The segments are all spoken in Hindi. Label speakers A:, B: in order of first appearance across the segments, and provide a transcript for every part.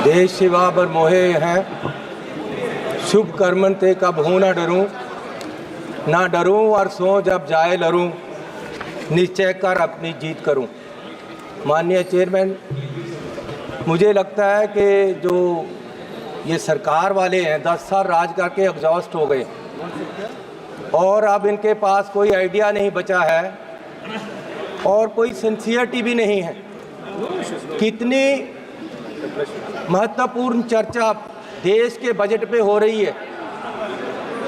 A: देश सेवा बर मोहे हैं, शुभ कर्मन ते कब हूँ ना डरूं और सो जब जाए लरूं, निश्चय कर अपनी जीत करूं। माननीय चेयरमैन, मुझे लगता है कि जो ये सरकार वाले हैं 10 साल राज करके एग्जॉस्ट हो गए और अब इनके पास कोई आइडिया नहीं बचा है और कोई सिंसियरिटी भी नहीं है। कितनी महत्वपूर्ण चर्चा देश के बजट पे हो रही है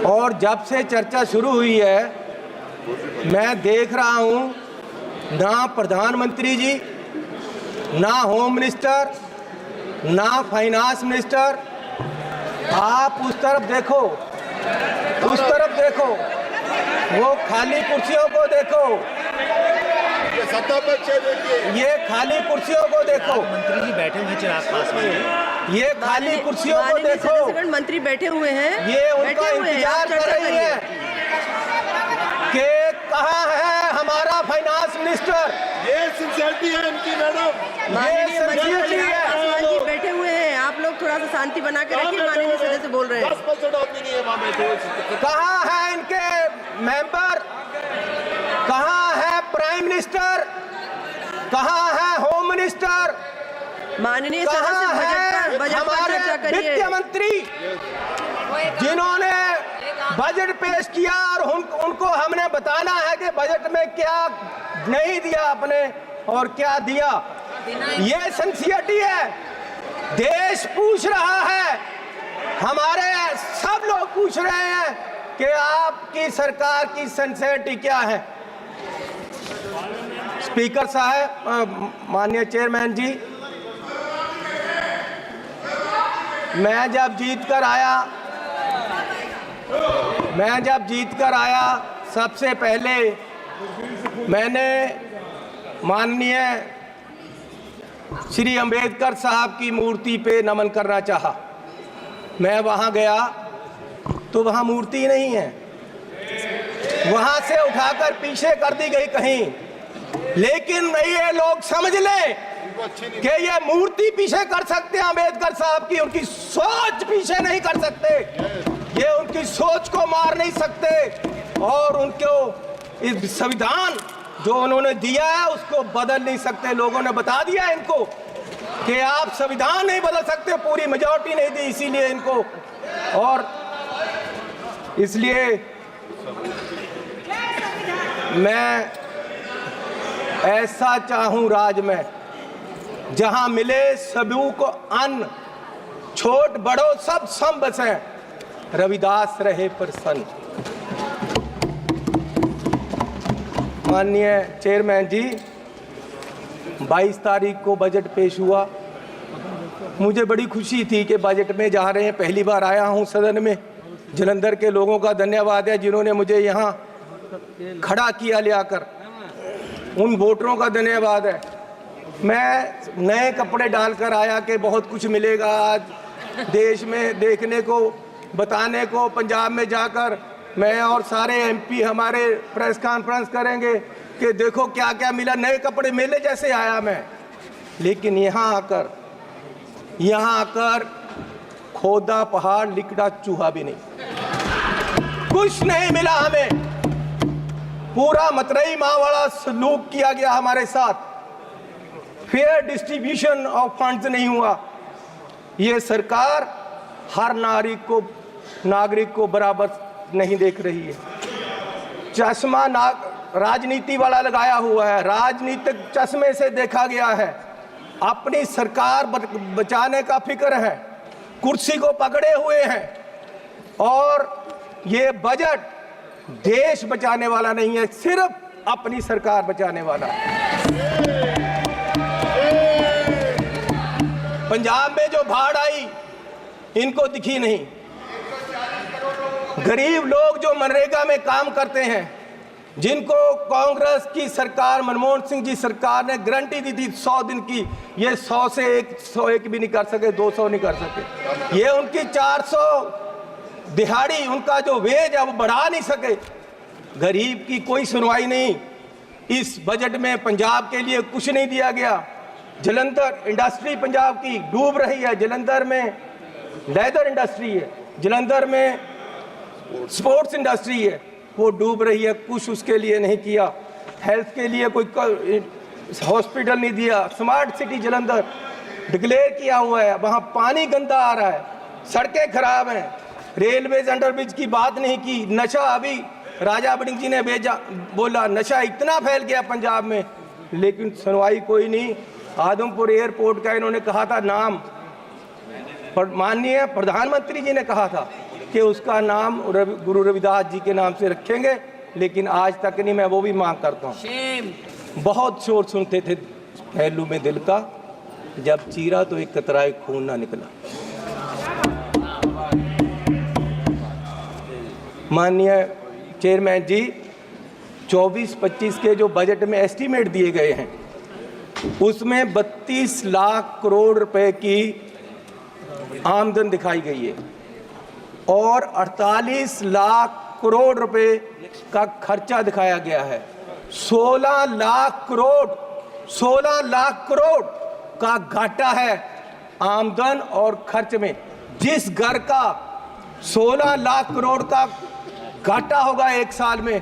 A: और जब से चर्चा शुरू हुई है मैं देख रहा हूँ ना प्रधानमंत्री जी, ना होम मिनिस्टर, ना फाइनेंस मिनिस्टर। आप उस तरफ देखो, वो खाली कुर्सियों को देखो, ये खाली कुर्सियों को देखो।
B: मंत्री जी बैठे हुए हैं आसपास में,
A: ये खाली कुर्सियों को देखो।
C: मंत्री बैठे हुए हैं,
A: ये उनका इंतजार कर रही है कि कहाँ है हमारा फाइनेंस मिनिस्टर।
D: ये सिंसियरिटी है इनकी मैडम।
C: माननीय मंत्री जी बैठे हुए हैं, आप लोग थोड़ा सा शांति बना के रखिए। माननीय सदस्य बोल रहे हैं
D: 10% आदमी नहीं है वहाँ में।
A: कहाँ है इनके मेंबर, कहाँ है प्राइम मिनिस्टर, कहाँ है होम मिनिस्टर,
C: माननीय
A: कहाँ
C: सदस्य
A: है
C: बजट पर
A: हमारे
C: चर्चा करिए।
A: वित्त मंत्री जिन्होंने बजट पेश किया और उनको हमने बताना है कि बजट में क्या नहीं दिया आपने और क्या दिया। ये सिंसियरिटी है। देश पूछ रहा है, हमारे सब लोग पूछ रहे हैं कि आपकी सरकार की सिंसियरिटी क्या है। स्पीकर साहब, माननीय चेयरमैन जी, मैं जब जीत कर आया सबसे पहले मैंने माननीय श्री अंबेडकर साहब की मूर्ति पे नमन करना चाहा। मैं वहाँ गया तो वहाँ मूर्ति नहीं है, वहाँ से उठाकर पीछे कर दी गई कहीं। लेकिन ये लोग समझ लें कि ये मूर्ति पीछे कर सकते हैं अंबेडकर साहब की, उनकी सोच पीछे नहीं कर सकते, ये उनकी सोच को मार नहीं सकते और उनको इस संविधान जो उन्होंने दिया है उसको बदल नहीं सकते। लोगों ने बता दिया इनको कि आप संविधान नहीं बदल सकते, पूरी मेजॉरिटी नहीं दी इसीलिए इनको। और इसलिए मैं ऐसा चाहूं राज में जहां मिले सभी को अन्न, छोट बड़ो सब सम बसें, रविदास रहे प्रसन्न। माननीय चेयरमैन जी, 22 तारीख को बजट पेश हुआ। मुझे बड़ी खुशी थी कि बजट में जा रहे हैं। पहली बार आया हूं सदन में। जलंधर के लोगों का धन्यवाद है जिन्होंने मुझे यहां खड़ा किया ले आकर, उन वोटरों का धन्यवाद है। मैं नए कपड़े डालकर आया कि बहुत कुछ मिलेगा आज देश में देखने को, बताने को। पंजाब में जाकर मैं और सारे एमपी हमारे प्रेस कॉन्फ्रेंस करेंगे कि देखो क्या क्या मिला। नए कपड़े मेले जैसे आया मैं, लेकिन यहाँ आकर खोदा पहाड़ लिकड़ा चूहा भी नहीं, कुछ नहीं मिला हमें। पूरा मतरई माँ वाला सलूक किया गया हमारे साथ, फेयर डिस्ट्रीब्यूशन ऑफ फंड्स नहीं हुआ। ये सरकार हर नागरिक को बराबर नहीं देख रही है। चश्मा राजनीति वाला लगाया हुआ है, राजनीतिक चश्मे से देखा गया है। अपनी सरकार बचाने का फिक्र है, कुर्सी को पकड़े हुए हैं और ये बजट देश बचाने वाला नहीं है, सिर्फ अपनी सरकार बचाने वाला है। पंजाब में जो बाढ़ आई इनको दिखी नहीं। गरीब लोग जो मनरेगा में काम करते हैं, जिनको कांग्रेस की सरकार, मनमोहन सिंह जी सरकार ने गारंटी दी थी 100 दिन की, ये 100 से 101 भी नहीं कर सके, 200 नहीं कर सके। ये उनकी 400 दिहाड़ी, उनका जो वेज है वो बढ़ा नहीं सके। गरीब की कोई सुनवाई नहीं। इस बजट में पंजाब के लिए कुछ नहीं दिया गया। जलंधर इंडस्ट्री पंजाब की डूब रही है, जलंधर में लेदर इंडस्ट्री है, जलंधर में स्पोर्ट्स इंडस्ट्री है, वो डूब रही है। कुछ उसके लिए नहीं किया, हेल्थ के लिए कोई हॉस्पिटल नहीं दिया। स्मार्ट सिटी जलंधर डिक्लेयर किया हुआ है, वहाँ पानी गंदा आ रहा है, सड़कें खराब हैं, रेलवेज अंडरब्रिज की बात नहीं की। नशा, अभी राजा वड़िंग जी ने बोला नशा इतना फैल गया पंजाब में, लेकिन सुनवाई कोई नहीं। आदमपुर एयरपोर्ट का इन्होंने कहा था नाम, पर माननीय प्रधानमंत्री जी ने कहा था कि उसका नाम गुरु रविदास जी के नाम से रखेंगे, लेकिन आज तक नहीं। मैं वो भी मांग करता हूँ। बहुत शोर सुनते थे पहलू में दिल का, जब चीरा तो एक कतराए खून ना निकला। माननीय चेयरमैन जी, 24-25 के जो बजट में एस्टीमेट दिए गए हैं, उसमें 32 लाख करोड़ रुपए की आमदन दिखाई गई है और 48 लाख करोड़ रुपए का खर्चा दिखाया गया है। 16 लाख करोड़ का घाटा है आमदन और खर्च में। जिस घर का 16 लाख करोड़ का घाटा होगा एक साल में,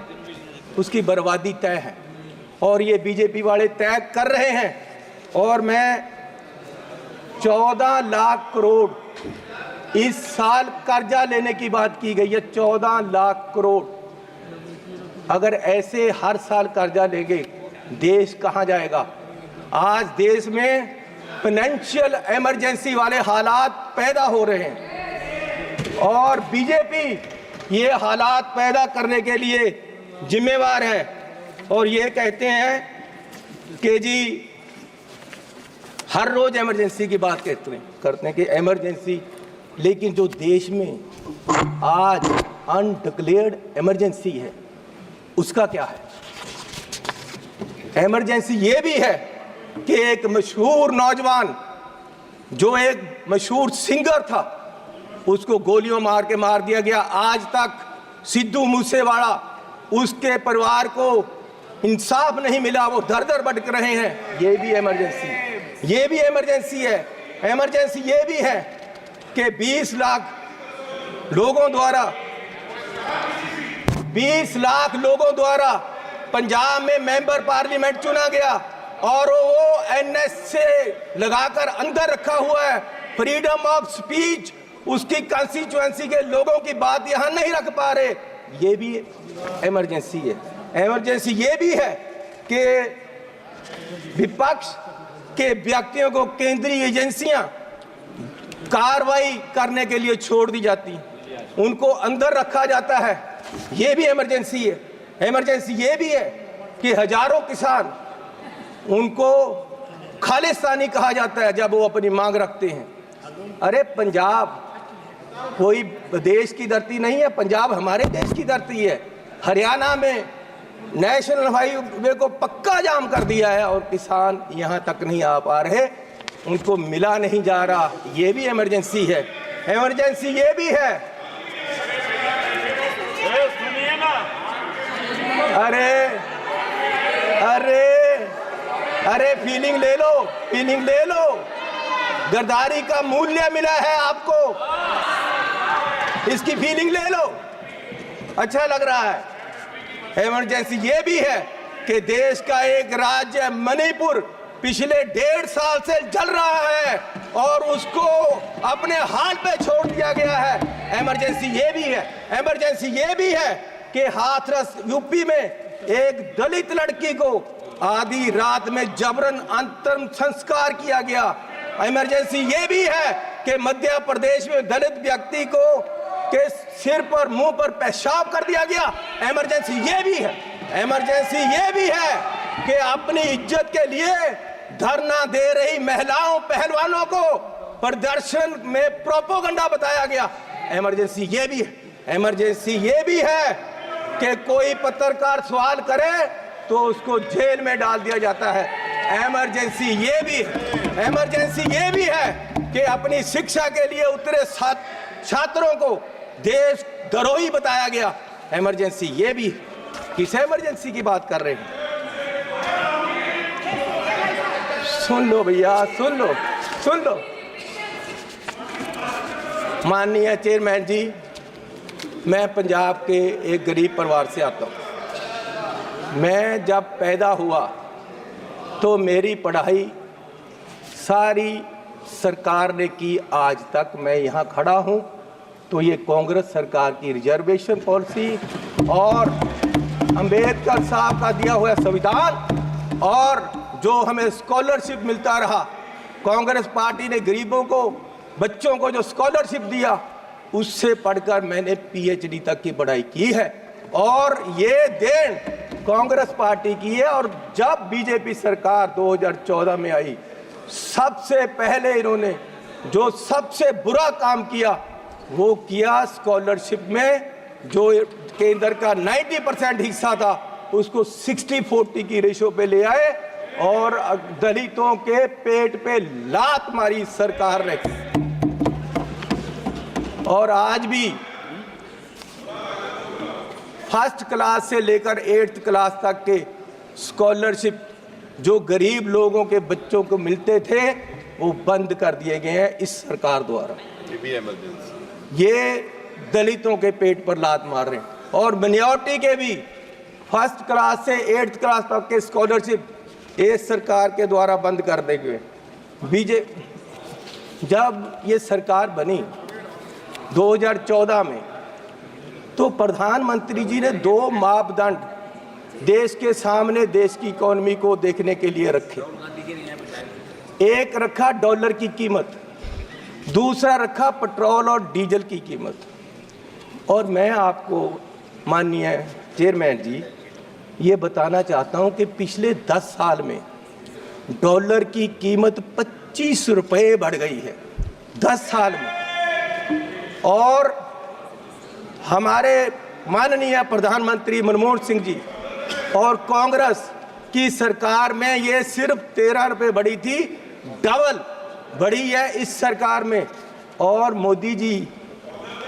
A: उसकी बर्बादी तय है और ये बीजेपी वाले तय कर रहे हैं। और मैं 14 लाख करोड़ इस साल कर्जा लेने की बात की गई है, 14 लाख करोड़। अगर ऐसे हर साल कर्जा लेंगे, देश कहां जाएगा? आज देश में फाइनेंशियल इमरजेंसी वाले हालात पैदा हो रहे हैं और बीजेपी ये हालात पैदा करने के लिए जिम्मेवार है। और ये कहते हैं कि जी हर रोज इमरजेंसी की बात करते हैं कि इमरजेंसी, लेकिन जो देश में आज अनडिक्लेयर्ड इमरजेंसी है उसका क्या है? इमरजेंसी ये भी है कि एक मशहूर नौजवान जो एक मशहूर सिंगर था, उसको गोलियों मार के मार दिया गया। आज तक सिद्धू मूसेवाला, उसके परिवार को इंसाफ नहीं मिला, वो दर दर भटक रहे हैं। ये भी इमरजेंसी है। इमरजेंसी ये भी है कि 20 लाख लोगों द्वारा पंजाब में मेंबर पार्लियामेंट चुना गया और वो एनएस से लगाकर अंदर रखा हुआ है। फ्रीडम ऑफ स्पीच, उसकी कंस्टिट्यूएंसी के लोगों की बात यहां नहीं रख पा रहे, ये भी इमरजेंसी है। इमरजेंसी ये भी है कि विपक्ष के व्यक्तियों को केंद्रीय एजेंसियां कार्रवाई करने के लिए छोड़ दी जाती, उनको अंदर रखा जाता है, ये भी इमरजेंसी है। इमरजेंसी ये भी है कि हजारों किसान, उनको खालिस्तानी कहा जाता है जब वो अपनी मांग रखते हैं। अरे पंजाब कोई देश की धरती नहीं है, पंजाब हमारे देश की धरती है। हरियाणा में नेशनल हाईवे को पक्का जाम कर दिया है और किसान यहाँ तक नहीं आ पा रहे, उनको मिला नहीं जा रहा, ये भी इमरजेंसी है। इमरजेंसी ये भी है, अरे फीलिंग ले लो, गद्दारी का मूल्य मिला है आपको, इसकी फीलिंग ले लो, अच्छा लग रहा है। इमरजेंसी ये भी है कि देश का एक राज्य मणिपुर पिछले 1.5 साल से जल रहा है और उसको अपने हाल पे छोड़ दिया गया है। इमरजेंसी ये भी है। इमरजेंसी ये भी है कि हाथरस यूपी में एक दलित लड़की को आधी रात में जबरन अंतिम संस्कार किया गया। इमरजेंसी ये भी है कि मध्य प्रदेश में दलित व्यक्ति को के सिर पर, मुंह पर पेशाब कर दिया गया। इमरजेंसी ये भी है। इमरजेंसी ये भी है कि अपनी इज्जत के लिए धरना दे रही महिलाओं, पहलवानों को प्रदर्शन में प्रोपोगंडा बताया गया। इमरजेंसी ये भी है। इमरजेंसी ये भी है कि कोई पत्रकार सवाल करे तो उसको जेल में डाल दिया जाता है। इमरजेंसी ये भी है। इमरजेंसी ये भी है कि अपनी शिक्षा के लिए उतरे छात्रों को देश द्रोही बताया गया। इमरजेंसी ये भी। किस इमरजेंसी की बात कर रहे हैं? सुन लो भैया, सुन लो, सुन लो। माननीय चेयरमैन जी, मैं पंजाब के एक गरीब परिवार से आता हूँ। मैं जब पैदा हुआ तो मेरी पढ़ाई सारी सरकार ने की, आज तक मैं यहाँ खड़ा हूँ तो ये कांग्रेस सरकार की रिजर्वेशन पॉलिसी और अंबेडकर साहब का दिया हुआ संविधान और जो हमें स्कॉलरशिप मिलता रहा, कांग्रेस पार्टी ने गरीबों को, बच्चों को जो स्कॉलरशिप दिया, उससे पढ़कर मैंने पीएचडी तक की पढ़ाई की है और ये देन कांग्रेस पार्टी की है। और जब बीजेपी सरकार 2014 में आई, सबसे पहले इन्होंने जो सबसे बुरा काम किया वो किया, स्कॉलरशिप में जो केंद्र का 90% हिस्सा था उसको 60-40 की रेशो पे ले आए और दलितों के पेट पे लात मारी सरकार ने। और आज भी फर्स्ट क्लास से लेकर 8th क्लास तक के स्कॉलरशिप जो गरीब लोगों के बच्चों को मिलते थे वो बंद कर दिए गए हैं इस सरकार द्वारा। ये दलितों के पेट पर लात मार रहे हैं। और मिनॉरिटी के भी फर्स्ट क्लास से 8th क्लास तक के स्कॉलरशिप इस सरकार के द्वारा बंद कर दिए गए। जब ये सरकार बनी 2014 में तो प्रधानमंत्री जी ने 2 मापदंड देश के सामने देश की इकोनॉमी को देखने के लिए रखे। एक रखा डॉलर की कीमत, दूसरा रखा पेट्रोल और डीजल की कीमत। और मैं आपको माननीय चेयरमैन जी ये बताना चाहता हूं कि पिछले 10 साल में डॉलर की कीमत 25 रुपये बढ़ गई है 10 साल में। और हमारे माननीय प्रधानमंत्री मनमोहन सिंह जी और कांग्रेस की सरकार में ये सिर्फ 13 रुपये बढ़ी थी, डबल बढ़ी है इस सरकार में। और मोदी जी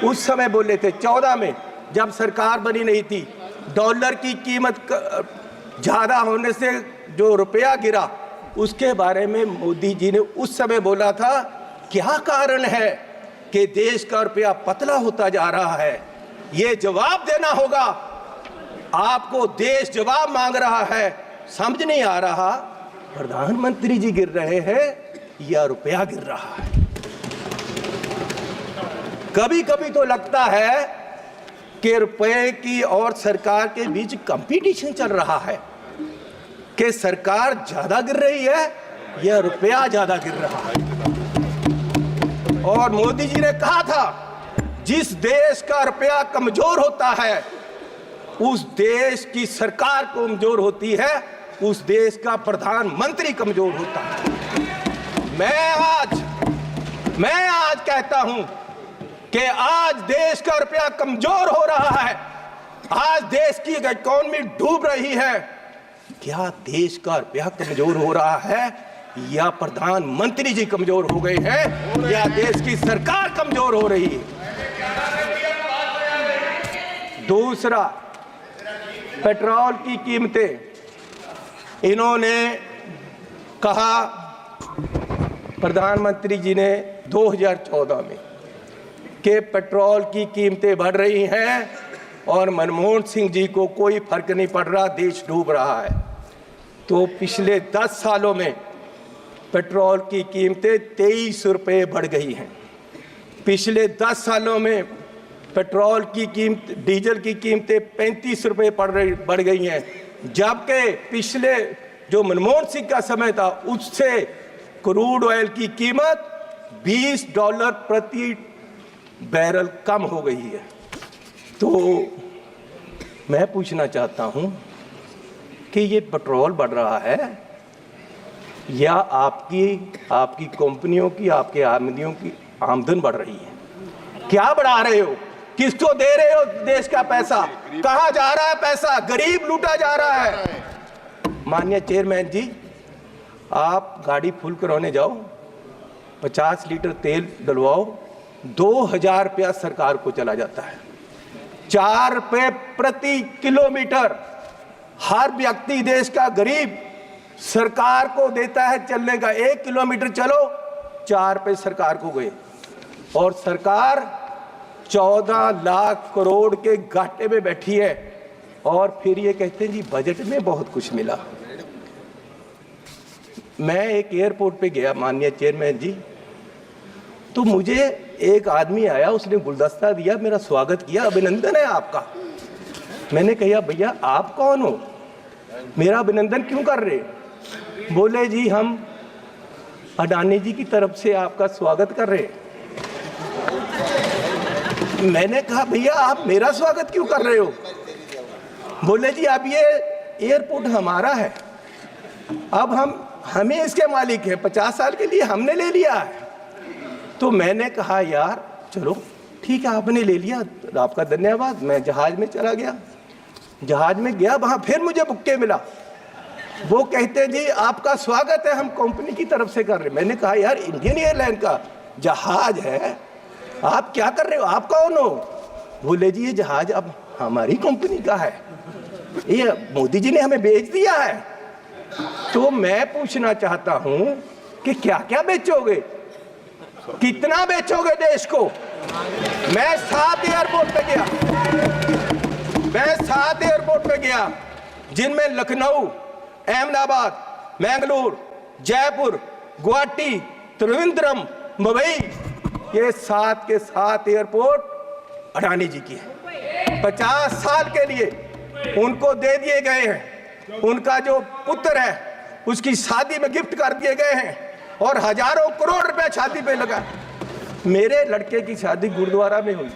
A: उस समय बोले थे 14 में जब सरकार बनी नहीं थी, डॉलर की कीमत ज़्यादा होने से जो रुपया गिरा उसके बारे में मोदी जी ने उस समय बोला था क्या कारण है कि देश का रुपया पतला होता जा रहा है, ये जवाब देना होगा आपको। देश जवाब मांग रहा है, समझ नहीं आ रहा प्रधानमंत्री जी गिर रहे हैं या रुपया गिर रहा है। कभी कभी तो लगता है कि रुपए की और सरकार के बीच कंपटीशन चल रहा है कि सरकार ज्यादा गिर रही है या रुपया ज्यादा गिर रहा है। और मोदी जी ने कहा था जिस देश का रुपया कमजोर होता है उस देश की सरकार कमजोर होती है, उस देश का प्रधानमंत्री कमजोर होता है। मैं आज कहता हूं कि आज देश का रुपया कमजोर हो रहा है, आज देश की इकोनॉमी डूब रही है। क्या देश का रुपया कमजोर हो रहा है या प्रधानमंत्री जी कमजोर हो गए हैं या देश की सरकार कमजोर हो रही है? दूसरा, पेट्रोल की कीमतें, इन्होंने कहा प्रधानमंत्री जी ने 2014 में कि पेट्रोल की कीमतें बढ़ रही हैं और मनमोहन सिंह जी को कोई फर्क नहीं पड़ रहा, देश डूब रहा है। तो पिछले 10 सालों में पेट्रोल की कीमतें 23 रुपये बढ़ गई हैं। पिछले 10 सालों में पेट्रोल की कीमत, डीजल की कीमतें 35 रुपये बढ़ गई हैं, जबकि पिछले जो मनमोहन सिंह का समय था उससे क्रूड ऑयल की कीमत $20 प्रति बैरल कम हो गई है। तो मैं पूछना चाहता हूं कि ये पेट्रोल बढ़ रहा है या आपकी कंपनियों की, आपके आमदनियों की आमदन बढ़ रही है? क्या बढ़ा रहे हो? किसको दे रहे हो देश का पैसा? कहां जा रहा है पैसा? गरीब लूटा जा रहा है। माननीय चेयरमैन जी, आप गाड़ी फुल कराने जाओ, 50 लीटर तेल डलवाओ, 2000 रुपया सरकार को चला जाता है। 4 रुपये प्रति किलोमीटर हर व्यक्ति देश का गरीब सरकार को देता है चलने का, 1 किलोमीटर चलो 4 पे सरकार को गए, और सरकार 14 लाख करोड़ के घाटे में बैठी है, और फिर ये कहते हैं जी बजट में बहुत कुछ मिला। मैं एक एयरपोर्ट पे गया माननीय चेयरमैन जी, तो मुझे एक आदमी आया, उसने गुलदस्ता दिया, मेरा स्वागत किया, अभिनंदन है आपका। मैंने कहा भैया आप कौन हो, मेरा अभिनंदन क्यों कर रहे? बोले जी हम अडानी जी की तरफ से आपका स्वागत कर रहे हैं। मैंने कहा भैया आप मेरा स्वागत क्यों कर रहे हो? बोले जी अब ये एयरपोर्ट हमारा है, अब हमें इसके मालिक हैं, 50 साल के लिए हमने ले लिया है। तो मैंने कहा यार चलो ठीक है आपने ले लिया, आपका धन्यवाद। मैं जहाज में चला गया, जहाज में गया, वहां फिर मुझे बुक्के मिला, वो कहते जी आपका स्वागत है, हम कंपनी की तरफ से कर रहे। मैंने कहा यार इंडियन एयरलाइन का जहाज है, आप क्या कर रहे हो, आप कौन हो? बोले जी ये जहाज अब हमारी कंपनी का है, ये मोदी जी ने हमें बेच दिया है। तो मैं पूछना चाहता हूं कि क्या क्या बेचोगे, कितना बेचोगे देश को? मैं 7 एयरपोर्ट पे गया, मैं 7 एयरपोर्ट पे गया, जिनमें लखनऊ, अहमदाबाद, मैंगलोर, जयपुर, गुवाहाटी, त्रिवेंद्रम, मुंबई, ये 7 के 7 एयरपोर्ट अडानी जी की है। 50 साल के लिए उनको दे दिए गए हैं, उनका जो पुत्र है उसकी शादी में गिफ्ट कर दिए गए हैं, और हजारों करोड़ रुपए शादी पे लगा। मेरे लड़के की शादी गुरुद्वारा में हुई।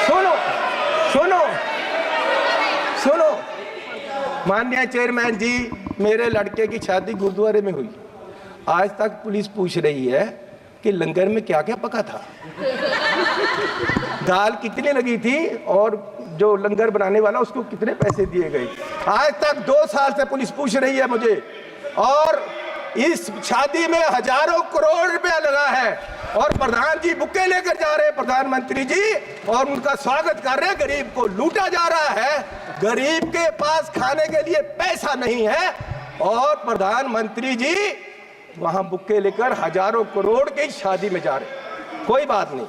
A: सुनो सुनो सुनो माननीय चेयरमैन जी, मेरे लड़के की शादी गुरुद्वारे में हुई। आज तक पुलिस पूछ रही है कि लंगर में क्या क्या पका था, दाल कितनी लगी थी, और जो लंगर बनाने वाला उसको कितने पैसे दिए गए। आज तक 2 साल से पुलिस पूछ रही है मुझे, और इस शादी में हजारों करोड़ रुपया लगा है, और प्रधान जी बुक्के लेकर जा रहे हैं, प्रधानमंत्री जी, और उनका स्वागत कर रहे हैं। गरीब को लूटा जा रहा है, गरीब के पास खाने के लिए पैसा नहीं है, और प्रधानमंत्री जी वहां बुक्के लेकर हजारों करोड़ की शादी में जा रहे। कोई बात नहीं,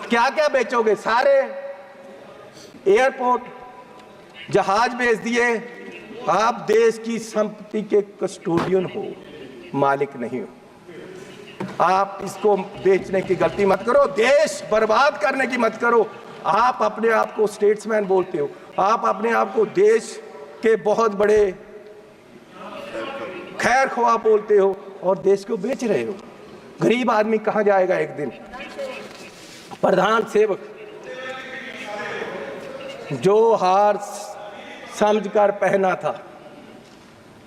A: क्या क्या बेचोगे? सारे एयरपोर्ट, जहाज बेच दिए। आप देश की संपत्ति के कस्टोडियन हो, मालिक नहीं हो। आप इसको बेचने की गलती मत करो, देश बर्बाद करने की मत करो। आप अपने आप को स्टेट्समैन बोलते हो, आप अपने आप को देश के बहुत बड़े खैर ख्वाह बोलते हो, और देश को बेच रहे हो। गरीब आदमी कहां जाएगा एक दिन? प्रधान सेवक जो हार समझकर पहना था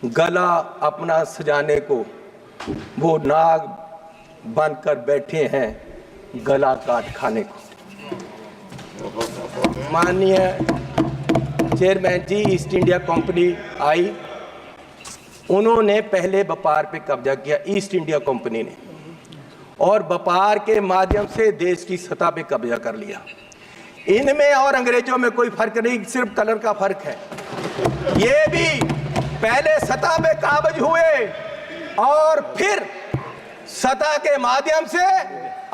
A: गला अपना सजाने को, वो नाग बनकर बैठे हैं गला काट खाने को। माननीय चेयरमैन जी, ईस्ट इंडिया कंपनी आई, उन्होंने पहले व्यापार पे कब्जा किया, ईस्ट इंडिया कंपनी ने, और व्यापार के माध्यम से देश की सतह पे कब्जा कर लिया। इनमें और अंग्रेजों में कोई फर्क नहीं, सिर्फ कलर का फर्क है। ये भी पहले सतह पे काबज हुए, और फिर सतह के माध्यम से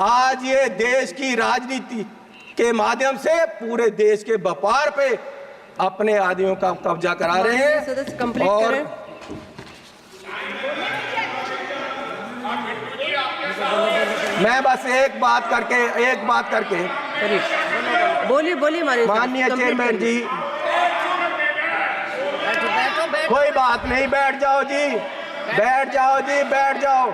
A: आज ये देश की राजनीति के माध्यम से पूरे देश के व्यापार पे अपने आदमियों का कब्जा करा रहे हैं। और मैं बस एक बात करके
C: बोलिए
A: माननीय चेयरमैन जी, कोई बात नहीं, बैठ जाओ जी, बैठ जाओ।